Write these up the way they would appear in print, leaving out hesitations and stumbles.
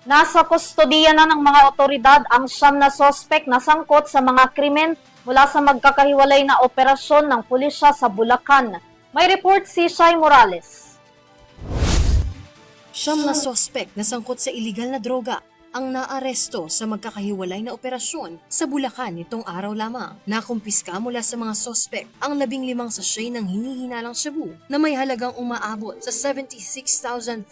Nasa kustodiya na ng mga otoridad ang 9 na sospek na sangkot sa mga krimen mula sa magkakahiwalay na operasyon ng pulisya sa Bulacan. May report si Shai Morales. 9 na sospek na sangkot sa iligal na droga ang naaresto sa magkakahiwalay na operasyon sa Bulacan nitong araw lamang. Nakumpiska mula sa mga sospek ang 15 sachet ng hinihinalang shabu na may halagang umaabot sa 76,425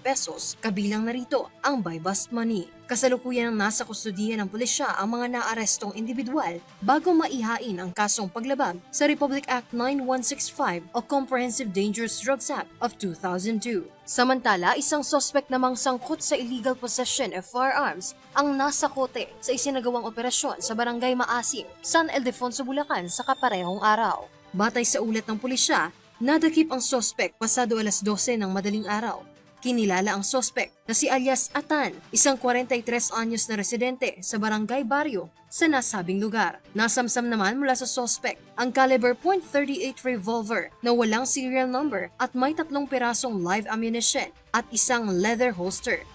pesos, kabilang narito ang buy bust money. Kasalukuyan ang nasa kustodiya ng pulisya ang mga naarestong individual bago maihain ang kasong paglabag sa Republic Act 9165 o Comprehensive Dangerous Drugs Act of 2002. Samantala, isang suspect namang sangkot sa illegal possession of firearms ang nasa kote sa isinagawang operasyon sa Barangay Maasim, San Ildefonso, Bulacan sa kaparehong araw. Batay sa ulat ng pulisya, nadakip ang suspect pasado alas 12 ng madaling araw. Kinilala ang suspect na si alias Atan, isang 43 anyos na residente sa Barangay Barrio sa nasabing lugar. Nasamsam naman mula sa suspect ang caliber .38 revolver na walang serial number at may 3 pirasong live ammunition at isang leather holster.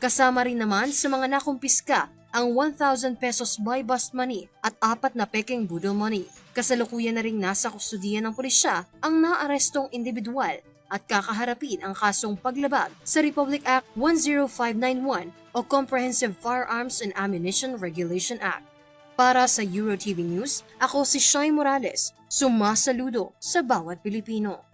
Kasama rin naman sa mga nakumpiska ang 1,000 pesos buy bust money at 4 na peking budol money. Kasalukuyan na ring nasa kustudiya ng pulisya ang naarestong individual at kakaharapin ang kasong paglabag sa Republic Act 10591 o Comprehensive Firearms and Ammunition Regulation Act. Para sa EuroTV News, ako si Shai Morales, sumasaludo sa bawat Pilipino.